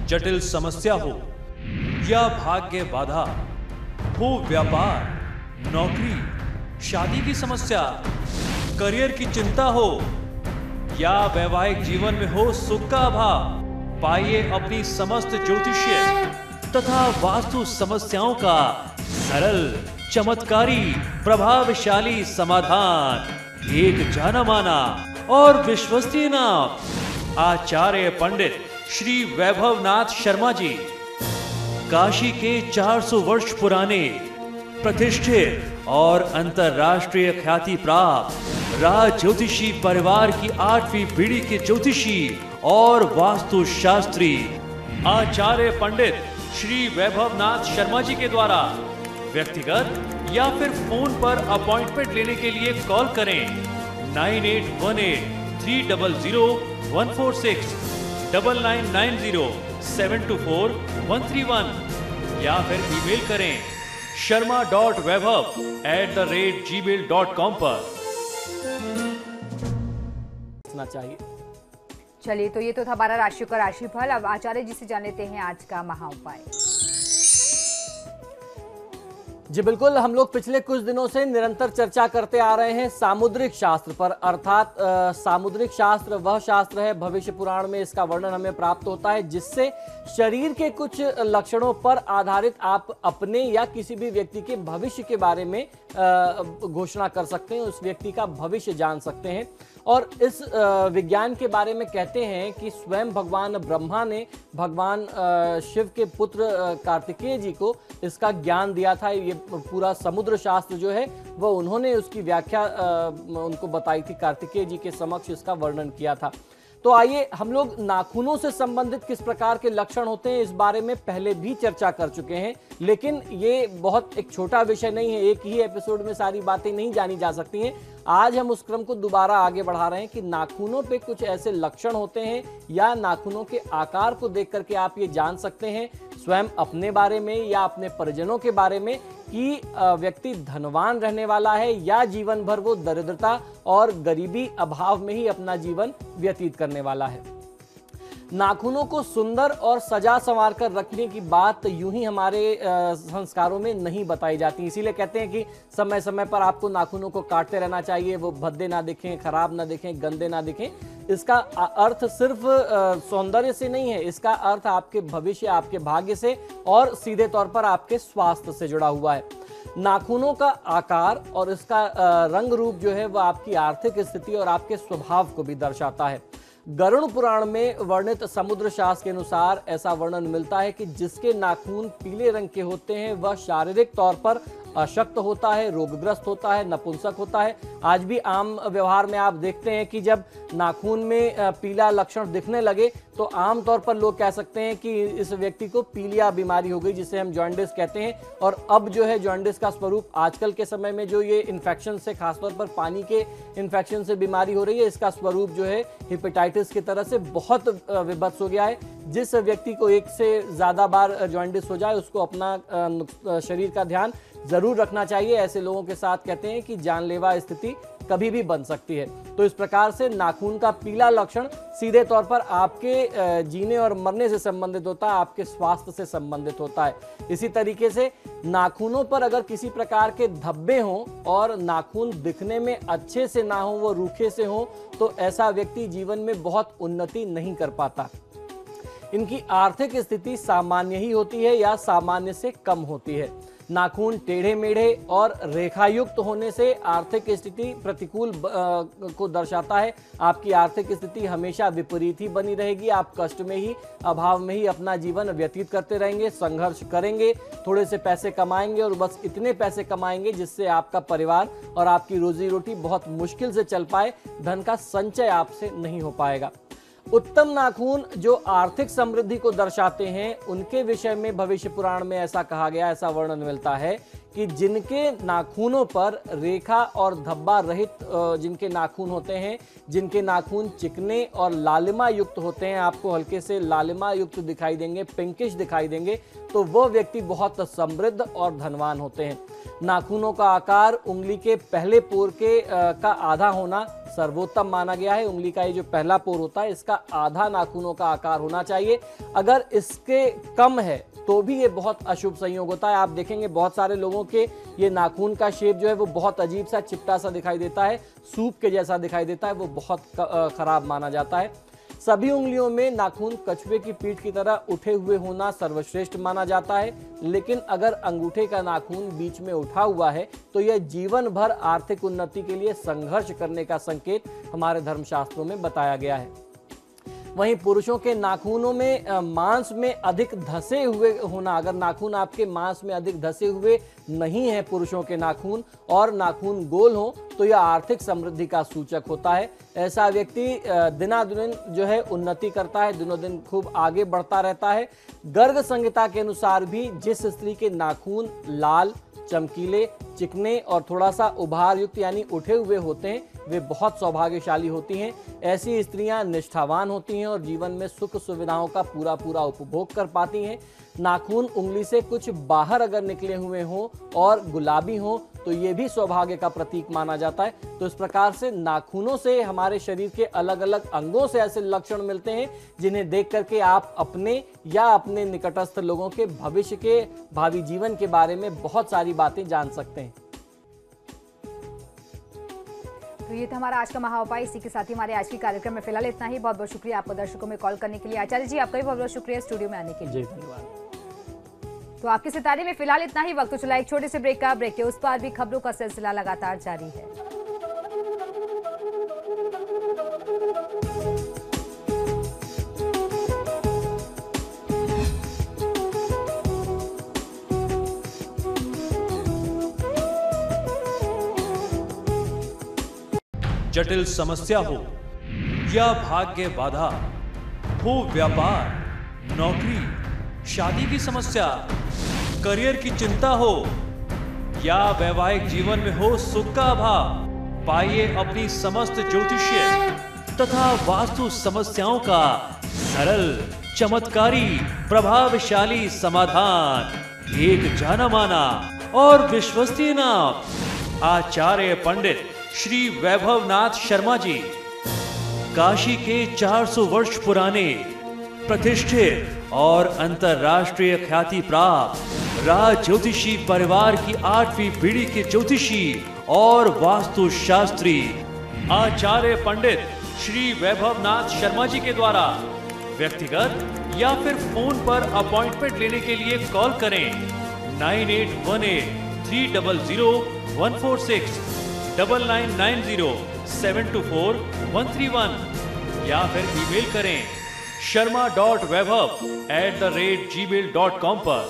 जटिल समस्या हो या भाग्य बाधा हो, व्यापार, नौकरी, शादी की समस्या, करियर की चिंता हो या वैवाहिक जीवन में हो सुख का अभाव, पाइए अपनी समस्त ज्योतिषीय तथा वास्तु समस्याओं का सरल, चमत्कारी, प्रभावशाली समाधान। एक जाना माना और विश्वसनीय नाम, आचार्य पंडित श्री वैभवनाथ शर्मा जी, काशी के 400 वर्ष पुराने प्रतिष्ठित और अंतरराष्ट्रीय ख्याति प्राप्त राज ज्योतिषी परिवार की 8वीं पीढ़ी के ज्योतिषी और वास्तु शास्त्री आचार्य पंडित श्री वैभवनाथ शर्मा जी के द्वारा व्यक्तिगत या फिर फोन पर अपॉइंटमेंट लेने के लिए कॉल करें 9818300146, 9990724131 या फिर ईमेल करें sharma.vaibhav@gmail.com पर। चाहिए। चलिए, तो ये तो था हमारा राशियों का राशिफल। अब आचार्य जी से जान लेते हैं आज का महा उपाय। जी बिल्कुल, हम लोग पिछले कुछ दिनों से निरंतर चर्चा करते आ रहे हैं सामुद्रिक शास्त्र पर, अर्थात सामुद्रिक शास्त्र वह शास्त्र है, भविष्य पुराण में इसका वर्णन हमें प्राप्त होता है, जिससे शरीर के कुछ लक्षणों पर आधारित आप अपने या किसी भी व्यक्ति के भविष्य के बारे में घोषणा कर सकते हैं, उस व्यक्ति का भविष्य जान सकते हैं। और इस विज्ञान के बारे में कहते हैं कि स्वयं भगवान ब्रह्मा ने भगवान शिव के पुत्र कार्तिकेय जी को इसका ज्ञान दिया था। ये पूरा समुद्र शास्त्र जो है वह उन्होंने उसकी व्याख्या उनको बताई थी, कार्तिकेय जी के समक्ष इसका वर्णन किया था। तो आइए, हम लोग नाखूनों से संबंधित किस प्रकार के लक्षण होते हैं इस बारे में पहले भी चर्चा कर चुके हैं, लेकिन ये बहुत एक छोटा विषय नहीं है, एक ही एपिसोड में सारी बातें नहीं जानी जा सकती हैं। आज हम उस क्रम को दोबारा आगे बढ़ा रहे हैं कि नाखूनों पे कुछ ऐसे लक्षण होते हैं या नाखूनों के आकार को देख करके आप ये जान सकते हैं स्वयं अपने बारे में या अपने परिजनों के बारे में कि व्यक्ति धनवान रहने वाला है या जीवन भर वो दरिद्रता और गरीबी अभाव में ही अपना जीवन व्यतीत करने वाला है। नाखूनों को सुंदर और सजा संवार कर रखने की बात यूं ही हमारे संस्कारों में नहीं बताई जाती, इसीलिए कहते हैं कि समय समय पर आपको नाखूनों को काटते रहना चाहिए, वो भद्दे ना दिखें, खराब ना दिखें, गंदे ना दिखें। इसका अर्थ सिर्फ सौंदर्य से नहीं है, इसका अर्थ आपके भविष्य, आपके भाग्य से और सीधे तौर पर आपके स्वास्थ्य से जुड़ा हुआ है। नाखूनों का आकार और इसका रंग रूप जो है वह आपकी आर्थिक स्थिति और आपके स्वभाव को भी दर्शाता है। गरुड़ पुराण में वर्णित समुद्र शास्त्र के अनुसार ऐसा वर्णन मिलता है कि जिसके नाखून पीले रंग के होते हैं वह शारीरिक तौर पर अशक्त होता है, रोगग्रस्त होता है, नपुंसक होता है। आज भी आम व्यवहार में आप देखते हैं कि जब नाखून में पीला लक्षण दिखने लगे तो आम तौर पर लोग कह सकते हैं कि इस व्यक्ति को पीलिया बीमारी हो गई, जिसे हम जॉन्डिस कहते हैं। और अब जो है जॉन्डिस का स्वरूप आजकल के समय में जो ये इन्फेक्शन से, खासतौर पर पानी के इन्फेक्शन से बीमारी हो रही है, इसका स्वरूप जो है हेपेटाइटिस की तरह से बहुत विभत्स हो गया है। जिस व्यक्ति को एक से ज्यादा बार जॉन्डिस हो जाए उसको अपना शरीर का ध्यान जरूर रखना चाहिए। ऐसे लोगों के साथ कहते हैं कि जानलेवा स्थिति कभी भी बन सकती है। तो इस प्रकार से नाखून का पीला लक्षण सीधे तौर पर आपके जीने और मरने से संबंधित होता है, आपके स्वास्थ्य से संबंधित होता है। इसी तरीके से नाखूनों पर अगर किसी प्रकार के धब्बे हों और नाखून दिखने में अच्छे से ना हो, वो रूखे से हों, तो ऐसा व्यक्ति जीवन में बहुत उन्नति नहीं कर पाता। इनकी आर्थिक स्थिति सामान्य ही होती है या सामान्य से कम होती है। नाखून टेढ़े मेढ़े और रेखायुक्त होने से आर्थिक स्थिति प्रतिकूल को दर्शाता है। आपकी आर्थिक स्थिति हमेशा विपरीत ही बनी रहेगी, आप कष्ट में ही, अभाव में ही अपना जीवन व्यतीत करते रहेंगे, संघर्ष करेंगे, थोड़े से पैसे कमाएंगे और बस इतने पैसे कमाएंगे जिससे आपका परिवार और आपकी रोजी रोटी बहुत मुश्किल से चल पाए, धन का संचय आपसे नहीं हो पाएगा। उत्तम नाखून जो आर्थिक समृद्धि को दर्शाते हैं, उनके विषय में भविष्य पुराण में ऐसा कहा गया, ऐसा वर्णन मिलता है कि जिनके नाखूनों पर रेखा और धब्बा रहित जिनके नाखून होते हैं, जिनके नाखून चिकने और लालिमा युक्त होते हैं, आपको हल्के से लालिमा युक्त दिखाई देंगे, पिंकिश दिखाई देंगे, तो वह व्यक्ति बहुत समृद्ध और धनवान होते हैं। नाखूनों का आकार उंगली के पहले पोर के का आधा होना सर्वोत्तम माना गया है। उंगली का ये जो पहला पोर होता है इसका आधा नाखूनों का आकार होना चाहिए। अगर इसके कम है तो भी ये बहुत अशुभ संयोग होता है। आप देखेंगे बहुत सारे लोगों के ये नाखून का शेप जो है वो बहुत अजीब सा चिपटा सा दिखाई देता है, सूप के जैसा दिखाई देता है, वो बहुत खराब माना जाता है। सभी उंगलियों में नाखून कछुए की पीठ की तरह उठे हुए होना सर्वश्रेष्ठ माना जाता है। लेकिन अगर अंगूठे का नाखून बीच में उठा हुआ है तो यह जीवन भर आर्थिक उन्नति के लिए संघर्ष करने का संकेत हमारे धर्मशास्त्रों में बताया गया है। वहीं पुरुषों के नाखूनों में मांस में अधिक धसे हुए होना, अगर नाखून आपके मांस में अधिक धसे हुए नहीं है पुरुषों के नाखून और नाखून गोल हो तो यह आर्थिक समृद्धि का सूचक होता है। ऐसा व्यक्ति दिनादिन जो है उन्नति करता है, दिनों दिन खूब आगे बढ़ता रहता है। गर्ग संहिता के अनुसार भी जिस स्त्री के नाखून लाल, चमकीले, चिकने और थोड़ा सा उभार युक्त यानी उठे हुए होते हैं वे बहुत सौभाग्यशाली होती हैं। ऐसी स्त्रियां निष्ठावान होती हैं और जीवन में सुख सुविधाओं का पूरा पूरा उपभोग कर पाती हैं। नाखून उंगली से कुछ बाहर अगर निकले हुए हों और गुलाबी हों तो ये भी सौभाग्य का प्रतीक माना जाता है। तो इस प्रकार से नाखूनों से हमारे शरीर के अलग अलग अंगों से ऐसे लक्षण मिलते हैं जिन्हें देख करके आप अपने या अपने निकटस्थ लोगों के भविष्य के भावी जीवन के बारे में बहुत सारी बातें जान सकते हैं। तो ये था हमारा आज का महाउपाय। इसी के साथ ही हमारे आज के कार्यक्रम में फिलहाल इतना ही। बहुत बहुत शुक्रिया आपको दर्शकों में कॉल करने के लिए। आचार्य जी आपका भी बहुत बहुत शुक्रिया स्टूडियो में आने के लिए। धन्यवाद। तो आपके सितारे में फिलहाल इतना ही। वक्त तो चला एक छोटे से ब्रेक का। ब्रेक के उस पार भी खबरों का सिलसिला लगातार जारी है। जटिल समस्या हो या भाग्य बाधा हो, व्यापार, नौकरी, शादी की समस्या, करियर की चिंता हो या वैवाहिक जीवन में हो सुख का अभाव, पाइए अपनी समस्त ज्योतिषीय तथा वास्तु समस्याओं का सरल, चमत्कारी, प्रभावशाली समाधान। एक जाना माना और विश्वसनीय नाम आचार्य पंडित श्री वैभवनाथ शर्मा जी। काशी के 400 वर्ष पुराने प्रतिष्ठित और अंतरराष्ट्रीय ख्याति प्राप्त राज ज्योतिषी परिवार की 8वीं पीढ़ी के ज्योतिषी और वास्तु शास्त्री आचार्य पंडित श्री वैभवनाथ शर्मा जी के द्वारा व्यक्तिगत या फिर फोन पर अपॉइंटमेंट लेने के लिए कॉल करें 9818 300 146 9990 724 131 या फिर ईमेल करें sharma.vaibhav@gmail.com पर।